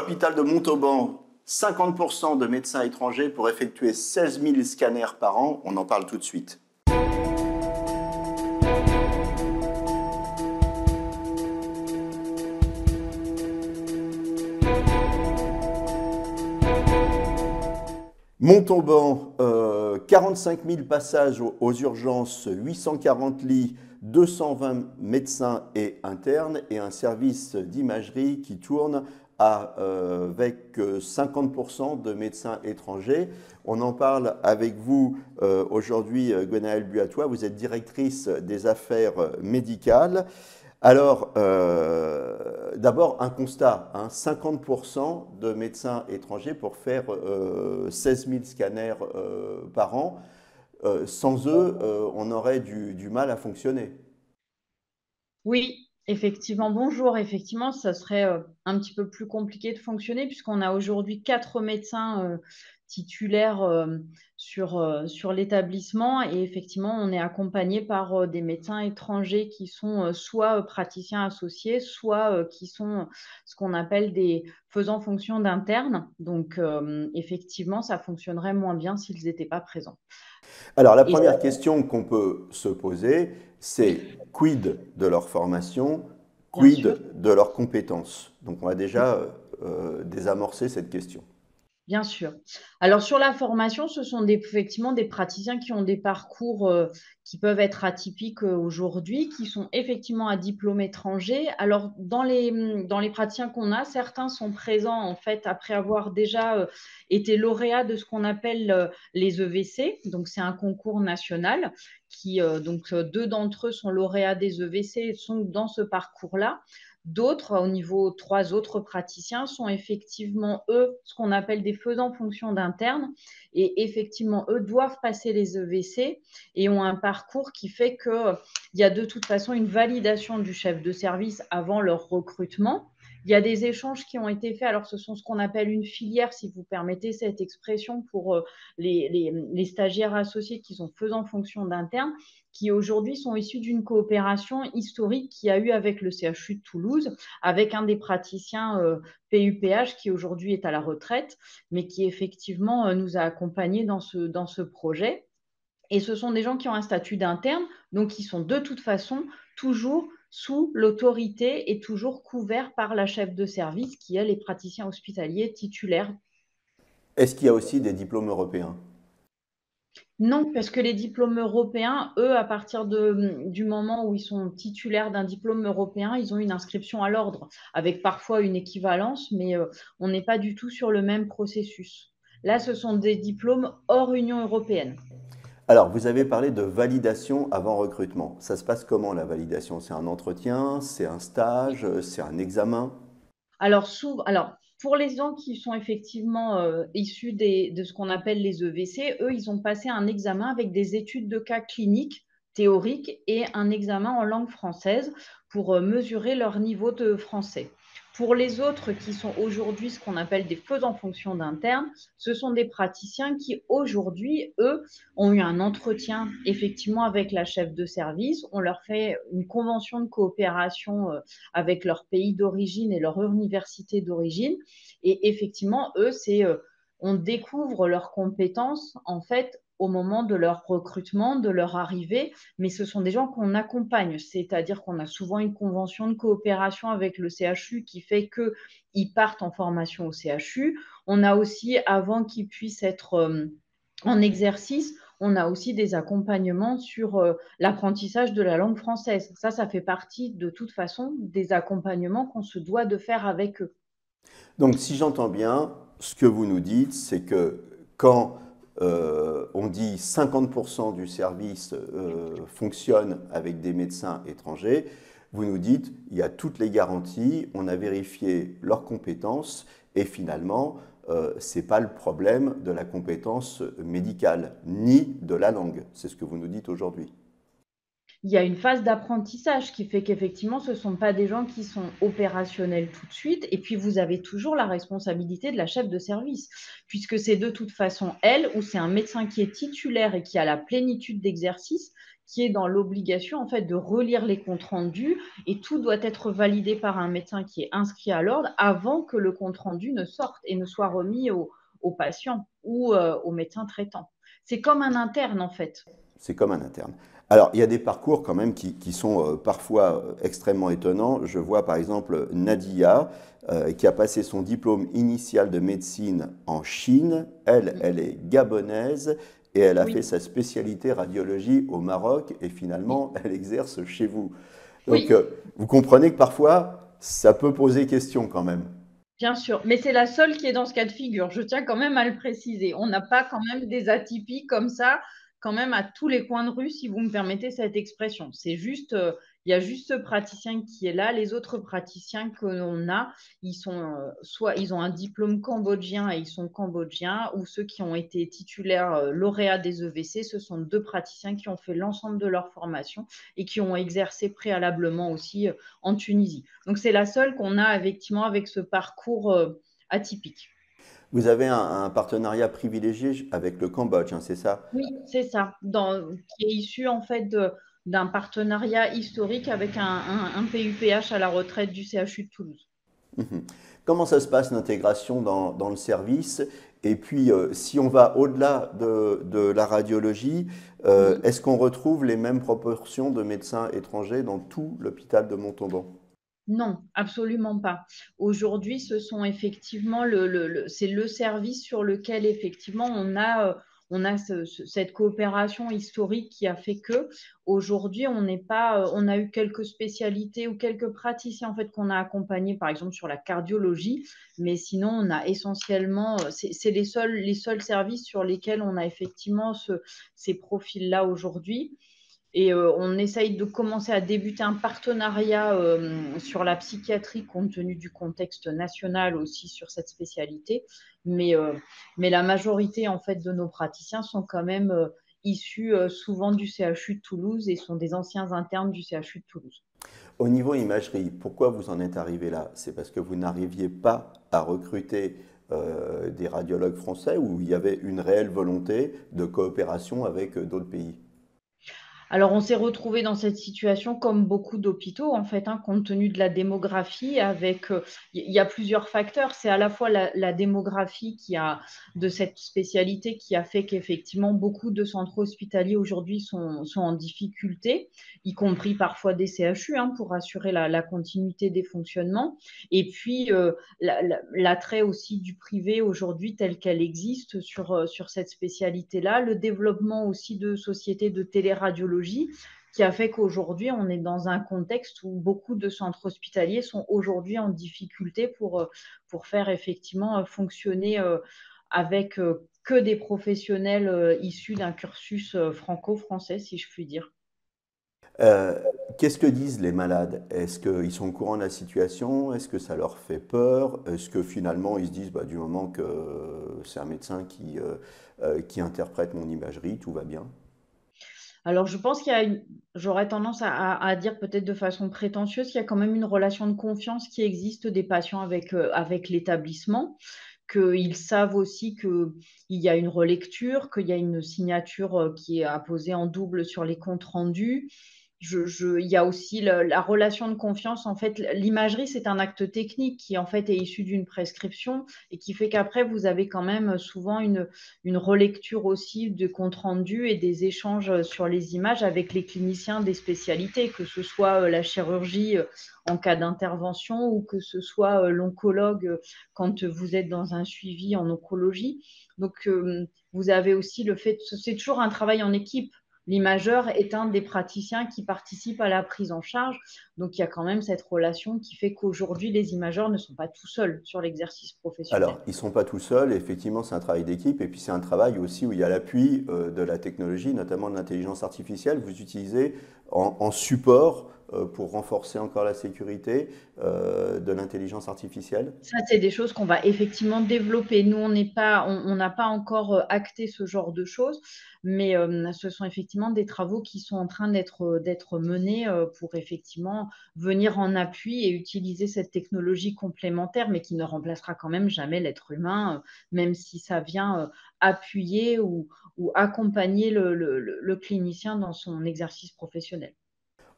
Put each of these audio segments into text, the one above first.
l'hôpital de Montauban, 50% de médecins étrangers pour effectuer 16 000 scanners par an. On en parle tout de suite. Montauban, 45 000 passages aux urgences, 840 lits, 220 médecins et internes et un service d'imagerie qui tourne avec 50% de médecins étrangers. On en parle avec vous aujourd'hui, Gwenaëlle Buatois. Vous êtes directrice des affaires médicales. Alors, d'abord, un constat, 50% de médecins étrangers pour faire 16 000 scanners par an. Sans eux, on aurait du mal à fonctionner. Oui, effectivement. Bonjour. Effectivement, ça serait un petit peu plus compliqué de fonctionner puisqu'on a aujourd'hui 4 médecins titulaires sur l'établissement et effectivement, on est accompagné par des médecins étrangers qui sont soit praticiens associés, soit qui sont ce qu'on appelle des faisant fonction d'interne. Donc, effectivement, ça fonctionnerait moins bien s'ils n'étaient pas présents. Alors, la Et première question qu'on peut se poser, c'est oui, quid de leur formation, bien sûr. quid de leurs compétences? Donc, on va déjà désamorcer cette question. Bien sûr. Alors sur la formation, ce sont effectivement des praticiens qui ont des parcours qui peuvent être atypiques aujourd'hui, qui sont effectivement à diplôme étranger. Alors dans les praticiens qu'on a, certains sont présents en fait après avoir déjà été lauréats de ce qu'on appelle les EVC. Donc c'est un concours national qui donc deux d'entre eux sont lauréats des EVC et sont dans ce parcours-là. D'autres, au niveau 3 autres praticiens, sont effectivement, eux, ce qu'on appelle des faisans fonction d'interne. Et effectivement, eux doivent passer les EVC et ont un parcours qui fait qu'il y a de toute façon une validation du chef de service avant leur recrutement. Il y a des échanges qui ont été faits. Alors, ce sont ce qu'on appelle une filière, si vous permettez cette expression, pour les stagiaires associés qui sont faisant fonction d'interne, qui aujourd'hui sont issus d'une coopération historique qu'il y a eu avec le CHU de Toulouse, avec un des praticiens PUPH qui aujourd'hui est à la retraite, mais qui effectivement nous a accompagnés dans ce projet. Et ce sont des gens qui ont un statut d'interne, donc qui sont de toute façon toujours sous l'autorité et toujours couverts par la chef de service, qui est les praticiens hospitaliers titulaires. Est-ce qu'il y a aussi des diplômes européens? Non, parce que les diplômes européens, eux, à partir du moment où ils sont titulaires d'un diplôme européen, ils ont une inscription à l'ordre, avec parfois une équivalence, mais on n'est pas du tout sur le même processus. Là, ce sont des diplômes hors Union européenne. Alors, vous avez parlé de validation avant recrutement. Ça se passe comment la validation? C'est un entretien, c'est un stage, c'est un examen? Alors, pour les gens qui sont effectivement issus de ce qu'on appelle les EVC, eux, ils ont passé un examen avec des études de cas cliniques théoriques et un examen en langue française pour mesurer leur niveau de français. Pour les autres qui sont aujourd'hui ce qu'on appelle des faisans fonction d'interne, ce sont des praticiens qui aujourd'hui, eux, ont eu un entretien effectivement avec la chef de service. On leur fait une convention de coopération avec leur pays d'origine et leur université d'origine. Et effectivement, eux, on découvre leurs compétences en fait au moment de leur recrutement, de leur arrivée, mais ce sont des gens qu'on accompagne, c'est-à-dire qu'on a souvent une convention de coopération avec le CHU qui fait qu'ils partent en formation au CHU. On a aussi, avant qu'ils puissent être en exercice, on a aussi des accompagnements sur l'apprentissage de la langue française. Ça fait partie de toute façon des accompagnements qu'on se doit de faire avec eux. Donc, si j'entends bien, ce que vous nous dites, c'est que quand on dit 50% du service fonctionne avec des médecins étrangers, vous nous dites il y a toutes les garanties, on a vérifié leurs compétences et finalement, ce n'est pas le problème de la compétence médicale ni de la langue. C'est ce que vous nous dites aujourd'hui. Il y a une phase d'apprentissage qui fait qu'effectivement, ce ne sont pas des gens qui sont opérationnels tout de suite. Et puis, vous avez toujours la responsabilité de la chef de service, puisque c'est de toute façon elle ou c'est un médecin qui est titulaire et qui a la plénitude d'exercice qui est dans l'obligation en fait de relire les comptes rendus et tout doit être validé par un médecin qui est inscrit à l'ordre avant que le compte rendu ne sorte et ne soit remis au patient ou au médecin traitant. C'est comme un interne en fait. C'est comme un interne. Alors, il y a des parcours quand même qui sont parfois extrêmement étonnants. Je vois par exemple Nadia qui a passé son diplôme initial de médecine en Chine. Elle est gabonaise et elle a Oui, fait sa spécialité radiologie au Maroc et oui, finalement elle exerce chez vous. Donc, oui. vous comprenez que parfois ça peut poser question quand même. Bien sûr, mais c'est la seule qui est dans ce cas de figure. Je tiens quand même à le préciser. On n'a pas quand même des atypiques comme ça, quand même à tous les coins de rue, si vous me permettez cette expression. C'est juste, il y a juste ce praticien qui est là. Les autres praticiens que l'on a, ils sont soit ils ont un diplôme cambodgien et ils sont cambodgiens, ou ceux qui ont été titulaires lauréats des EVC, ce sont deux praticiens qui ont fait l'ensemble de leur formation et qui ont exercé préalablement aussi en Tunisie. Donc c'est la seule qu'on a effectivement avec ce parcours atypique. Vous avez un partenariat privilégié avec le Cambodge, hein, c'est ça? Oui, c'est ça, qui est issu en fait d'un partenariat historique avec un PUPH à la retraite du CHU de Toulouse. Mhm. Comment ça se passe l'intégration dans le service? Et puis, si on va au-delà de la radiologie, Oui. est-ce qu'on retrouve les mêmes proportions de médecins étrangers dans tout l'hôpital de Montauban? Non, absolument pas. Aujourd'hui, ce sont effectivement c'est le service sur lequel effectivement on a cette coopération historique qui a fait que aujourd'hui on n'est pas, on a eu quelques spécialités ou quelques praticiens en fait qu'on a accompagnés par exemple sur la cardiologie, mais sinon on a essentiellement, c'est les seuls services sur lesquels on a effectivement ces profils-là aujourd'hui. Et on essaye de commencer à débuter un partenariat sur la psychiatrie compte tenu du contexte national aussi sur cette spécialité. Mais, euh, mais la majorité en fait de nos praticiens sont quand même issus souvent du CHU de Toulouse et sont des anciens internes du CHU de Toulouse. Au niveau imagerie, pourquoi vous en êtes arrivé là? C'est parce que vous n'arriviez pas à recruter des radiologues français ou il y avait une réelle volonté de coopération avec d'autres pays? Alors, on s'est retrouvé dans cette situation comme beaucoup d'hôpitaux, en fait, hein, compte tenu de la démographie. Il y a plusieurs facteurs. C'est à la fois la démographie de cette spécialité qui a fait qu'effectivement beaucoup de centres hospitaliers aujourd'hui sont en difficulté, y compris parfois des CHU, hein, pour assurer la continuité des fonctionnements. Et puis l'attrait aussi du privé aujourd'hui tel qu'elle existe sur cette spécialité-là, le développement aussi de sociétés de téléradiologie qui a fait qu'aujourd'hui, on est dans un contexte où beaucoup de centres hospitaliers sont aujourd'hui en difficulté pour faire effectivement fonctionner avec que des professionnels issus d'un cursus franco-français, si je puis dire. Euh, Qu'est-ce que disent les malades? Est-ce qu'ils sont au courant de la situation? Est-ce que ça leur fait peur? Est-ce que finalement ils se disent bah, du moment que c'est un médecin qui interprète mon imagerie, tout va bien? Alors, je pense j'aurais tendance à dire peut-être de façon prétentieuse qu'il y a quand même une relation de confiance qui existe des patients avec l'établissement, qu'ils savent aussi qu'il y a une relecture, qu'il y a une signature qui est apposée en double sur les comptes rendus. Il y a aussi la relation de confiance. En fait, l'imagerie, c'est un acte technique qui, en fait, est issu d'une prescription et qui fait qu'après, vous avez quand même souvent une relecture aussi de compte rendu et des échanges sur les images avec les cliniciens des spécialités, que ce soit la chirurgie en cas d'intervention ou que ce soit l'oncologue quand vous êtes dans un suivi en oncologie. Donc, vous avez aussi le fait, c'est toujours un travail en équipe. L'imageur est un des praticiens qui participe à la prise en charge. Donc, il y a quand même cette relation qui fait qu'aujourd'hui, les imageurs ne sont pas tout seuls sur l'exercice professionnel. Alors, ils ne sont pas tout seuls, effectivement, c'est un travail d'équipe, et puis c'est un travail aussi où il y a l'appui de la technologie, notamment de l'intelligence artificielle. Vous utilisez en support pour renforcer encore la sécurité de l'intelligence artificielle? Ça, c'est des choses qu'on va effectivement développer. Nous, on n'a pas encore acté ce genre de choses, mais ce sont effectivement des travaux qui sont en train d'être menés pour effectivement venir en appui et utiliser cette technologie complémentaire, mais qui ne remplacera quand même jamais l'être humain, même si ça vient appuyer ou accompagner le clinicien dans son exercice professionnel.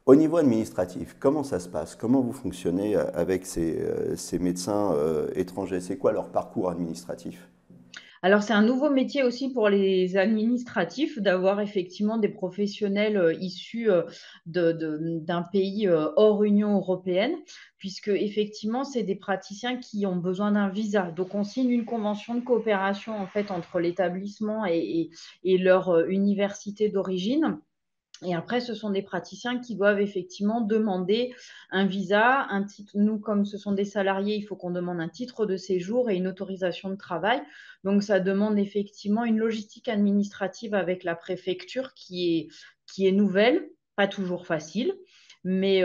Au niveau administratif, comment ça se passe? Comment vous fonctionnez avec ces médecins étrangers? C'est quoi leur parcours administratif? Alors, c'est un nouveau métier aussi pour les administratifs d'avoir effectivement des professionnels issus d'un pays hors Union européenne, puisque effectivement, c'est des praticiens qui ont besoin d'un visa. Donc, on signe une convention de coopération en fait entre l'établissement et leur université d'origine. Et après, ce sont des praticiens qui doivent effectivement demander un visa, un titre. Nous, comme ce sont des salariés, il faut qu'on demande un titre de séjour et une autorisation de travail. Donc, ça demande effectivement une logistique administrative avec la préfecture qui est nouvelle, pas toujours facile. Mais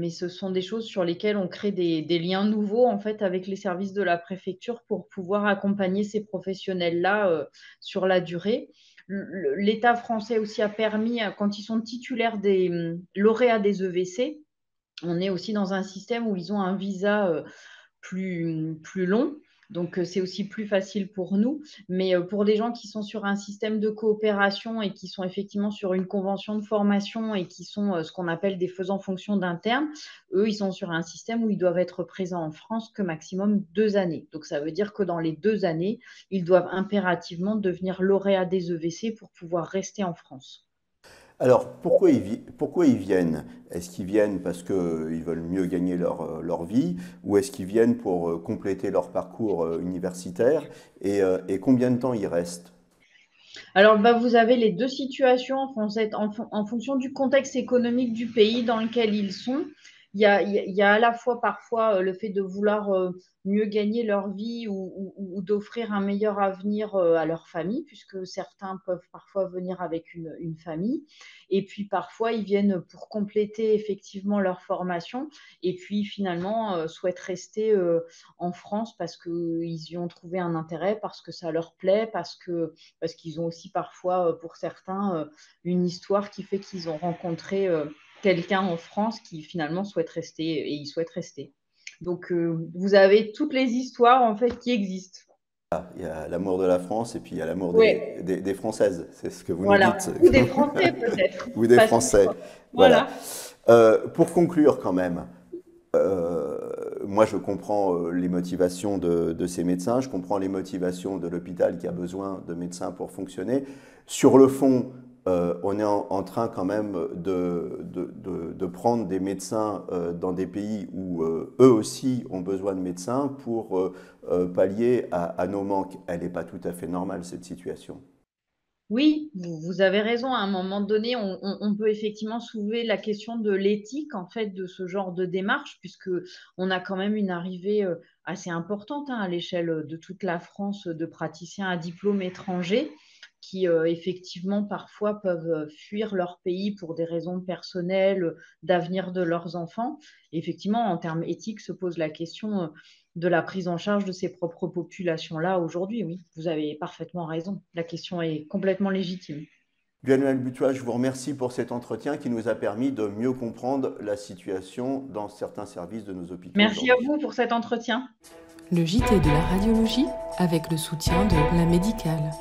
ce sont des choses sur lesquelles on crée des liens nouveaux en fait avec les services de la préfecture pour pouvoir accompagner ces professionnels-là sur la durée. L'État français aussi a permis, quand ils sont titulaires des lauréats des EVC, on est aussi dans un système où ils ont un visa plus long. Donc, c'est aussi plus facile pour nous. Mais pour des gens qui sont sur un système de coopération et qui sont effectivement sur une convention de formation et qui sont ce qu'on appelle des faisans fonction d'interne, eux, ils sont sur un système où ils doivent être présents en France que maximum 2 années. Donc, ça veut dire que dans les 2 années, ils doivent impérativement devenir lauréats des EVC pour pouvoir rester en France. Alors, pourquoi ils viennent? Est-ce qu'ils viennent parce qu'ils veulent mieux gagner leur vie ou est-ce qu'ils viennent pour compléter leur parcours universitaire et combien de temps ils restent? Alors, bah, vous avez les deux situations en fonction du contexte économique du pays dans lequel ils sont. Il y a à la fois parfois le fait de vouloir mieux gagner leur vie ou d'offrir un meilleur avenir à leur famille, puisque certains peuvent parfois venir avec une famille. Et puis parfois, ils viennent pour compléter effectivement leur formation et puis finalement souhaitent rester en France parce qu'ils y ont trouvé un intérêt, parce que ça leur plaît, parce qu'ils ont aussi parfois, pour certains, une histoire qui fait qu'ils ont rencontré quelqu'un en France qui finalement souhaite rester et ils souhaitent rester. Donc, vous avez toutes les histoires en fait qui existent. Il y a l'amour de la France et puis il y a l'amour Oui, des Françaises, c'est ce que vous nous voilà. dites. Ou des Français peut-être. Ou des Parce que, Français. Voilà. voilà. Pour conclure quand même, moi je comprends les motivations de ces médecins, je comprends les motivations de l'hôpital qui a besoin de médecins pour fonctionner. Sur le fond, on est en train quand même de prendre des médecins dans des pays où eux aussi ont besoin de médecins pour pallier à nos manques. Elle n'est pas tout à fait normale cette situation. Oui, vous avez raison. À un moment donné, on peut effectivement soulever la question de l'éthique en fait de ce genre de démarche, puisque on a quand même une arrivée assez importante à l'échelle de toute la France de praticiens à diplôme étranger qui effectivement parfois peuvent fuir leur pays pour des raisons personnelles, d'avenir de leurs enfants. Et effectivement, en termes éthiques, se pose la question de la prise en charge de ces propres populations-là aujourd'hui. Oui, vous avez parfaitement raison. La question est complètement légitime. Lionel Butois, je vous remercie pour cet entretien qui nous a permis de mieux comprendre la situation dans certains services de nos hôpitaux Merci à aujourd'hui. vous pour cet entretien. Le JT de la radiologie avec le soutien de La Médicale.